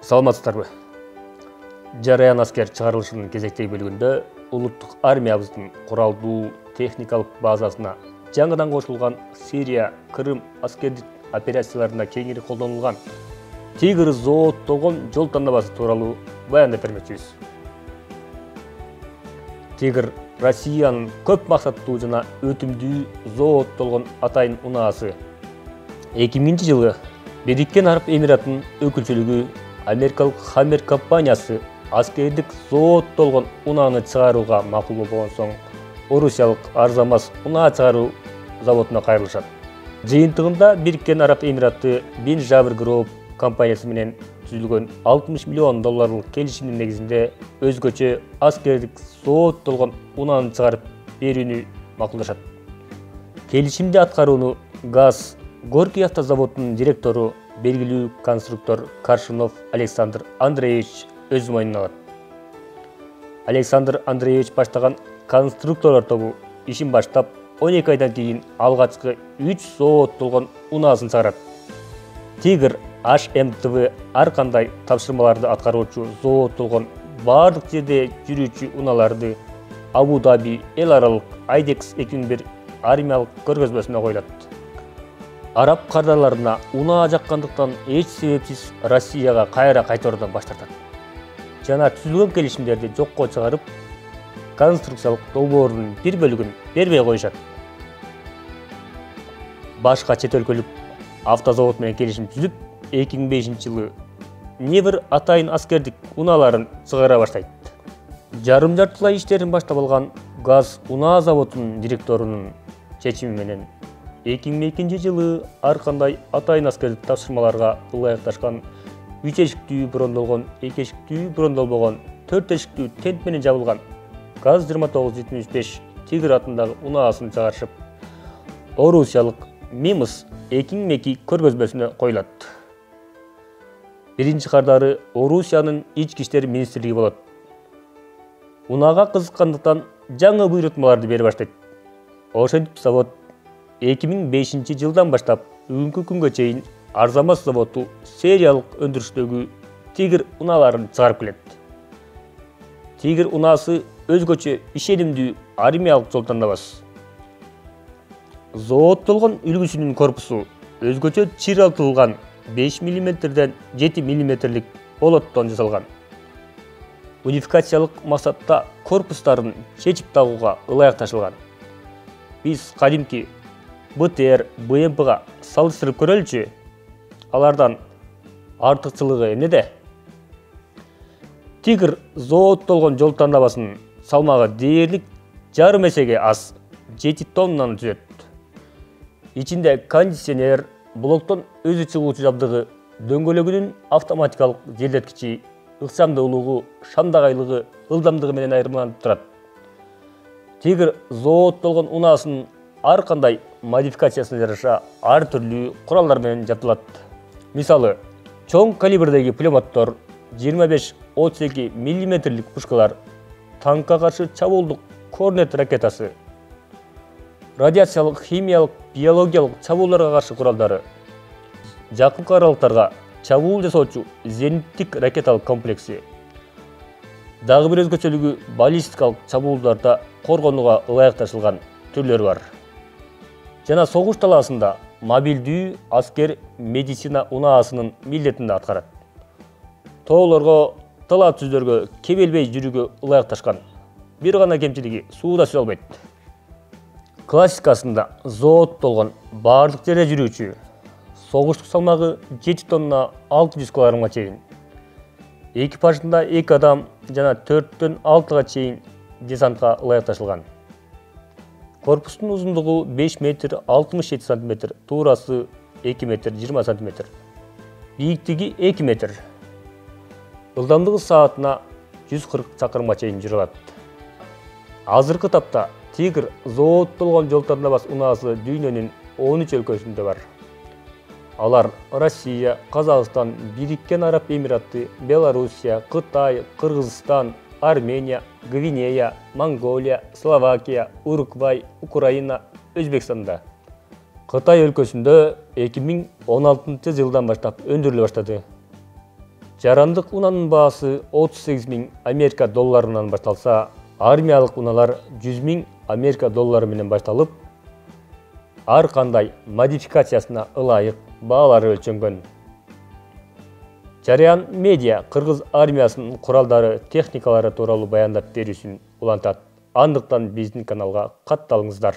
Саламатсыздарбы. Жараян аскер чыгарылышынын кезектеги бөлүгүндө улуттук армиябыздын куралдуу техникалык базасына жаңыдан кошулган Сирия, Крым аскердик операцияларында кеңири колдонулган Тигр зооттолгон жол тандабасы тууралуу баяндап бермекчибиз. Тигр Россиянын көп максаттуу жана өтүмдүү зооттолгон атайын унаасы 2000-жылы Бириккен Араб Эмиратынын өкүлчүлүгү Америкалык Хаммер компаниясы аскердик зооттолгон унааны чыгарууга макул болгон соң Орусиялык арзамас унаа чыгаруу заводуна кайрылышат. Жыйынтыгында Бириккен Араб Эмираты Бин Жабр Гroup компаниясы менен түзүлгөн $60 миллион келишимдин негизинде өзгөчө аскердик зооттолгон унааны чыгарып берүүнү макулдашат. Келишимди аткарууну ГАЗ Горький автозаводунун директору белгилүү конструктор Каршунов Александр Андреевич өз мойнуна алат. Александр Андреевич баштаган конструкторлор тобу ишин баштап 12 айдан кийин алгачкы 3 зооттолгон унаасын чыгарат. Тигр HMTV ар кандай тапшырмаларды аткаруучу зооттолгон бардык жерде жүрүүчү унааларды Абу Даби эл аралык Айдекс 2001 армиялык көргөзмөсүнө коюлат. Араб кардарларына унаа жаккандыктан эч себепсиз Россияга кайра кайтаруудан баш тартат. Жана түзүлгөн келишимдерди жокко чыгарып, конструкциялык долбоордун бир бөлүгүн бербей коюшат. Башка чет өлкөлүк автозавод менен келишим түзүп, 2005-жылы Невр атайын аскердик унааларын чыгара баштайт. Жарым жартылай иштерин баштап алган ГАЗ унаа заводунун директорунун чечими менен 2002-жылы ар кандай атайын аскердик тапшырмаларга ылайыкташкан 3 эшиктүү брондолгон, 2 эшиктүү брондолбогон, 4 эшиктүү тент менен жабылган ГАЗ-2975 Тигр атындагы унаасын чыгарышып, Орусиялык Мимс 2002 көргөзмөсүнө коюлат. Биринчи кардары Орусиянын ички иштер министрлиги болот. Унаага кызыккандыктан жаңы буйрутмаларды бере баштайт. Ошентип завод 2005-жылдан баштап бүгүнкү күнгө чейин арзамас заводу сериялык өндүрүштөгү Тигр унааларын чыгарып келет. Тигр унаасы өзгөчө ишенимдүү армиялык жол тандабасы. Зооттолгон үлгүсүнүн корпусу өзгөчө чыйралтылган 5 мм-ден 7 мм-лик болоттон жасалган. Унификациялык максатта корпустарын чечип тагууга ылайыкташылган. Биз кадимки БТР, БМПга салыштырып көрөлүчү, алардан артыкчылыгы эмнеде? Тигр зооттолгон жол тандабасынын салмагы дээрлик жарым эсеге аз, 7 тоннаны түзөт. Ичинде кондиционер, блоктон өзү чыгуучу жабдыгы, дөңгөлөгүнүн автоматикалык желдеткичи, ыкчамдуулугу, шамдагайлыгы, ылдамдыгы менен айырмаланып турат. Тигр зооттолгон унаасынын ар кандай модификациясына жараша ар түрлүү куралдар менен жабдылат. Мисалы, чоң калибрдеги пулеметтор, 25-32 мм-лик пушкалар, танкка каршы чабуулдук корнет ракетасы, радиациялык, химиялык, биологиялык чабуулдарга каршы куралдары, жакынкы аралыктарга чабуул жасоочу зениттик ракеталык комплекси, дагы бир өзгөчөлүгү баллистикалык чабуулдарда коргонууга ылайыкташылган түрлөрү бар. Жана согуш талаасында мобилдүү аскер медицина унаасынын милдетин да аткарат. Тоолорго, тала түздөргө кебелбей жүрүүгө ылайыкташкан. Бир гана кемчилиги сууда сүзө албайт. Классикасында зооттолгон бардык жерде жүрүүчү, согуштук салмагы 7 тонна 600 кг чейин. Экипажында 2 адам жана 4-төн 6-га чейин десантка ылайыкташылган. Корпустун узундугу 5 метр 67 см, туурасы 2 метр 20 см. Бийиктиги 2 метр. Ылдамдыгы саатына 140 чакырымга чейин жүрө алат. Азыркы тапта Тигр зооттолгон жол тандабасы унаасы дүйнөнүн 13 өлкөсүндө бар. Алар Россия, Казакстан, Бириккен Араб Эмираты, Белоруссия, Кытай, Кыргызстан, Армения, Гвинея, Монголия, Словакия, Уругвай, Украина, Өзбекстанда. Кытай өлкөсүндө 2016-жылдан баштап өндүрүлө баштады. Жарандык унаның баасы 38.000 Америка долларынан башталса, армиялык уналар 100.000 Америка доллары менен башталып, ар кандай модификациясына ылайык баалары өлчөнгөн. Жарыян медиа Кыргыз армиясынын куралдары, техникалары тууралуу баяндап берүүсүн улантат. Андыктан биздин каналга катталыңыздар.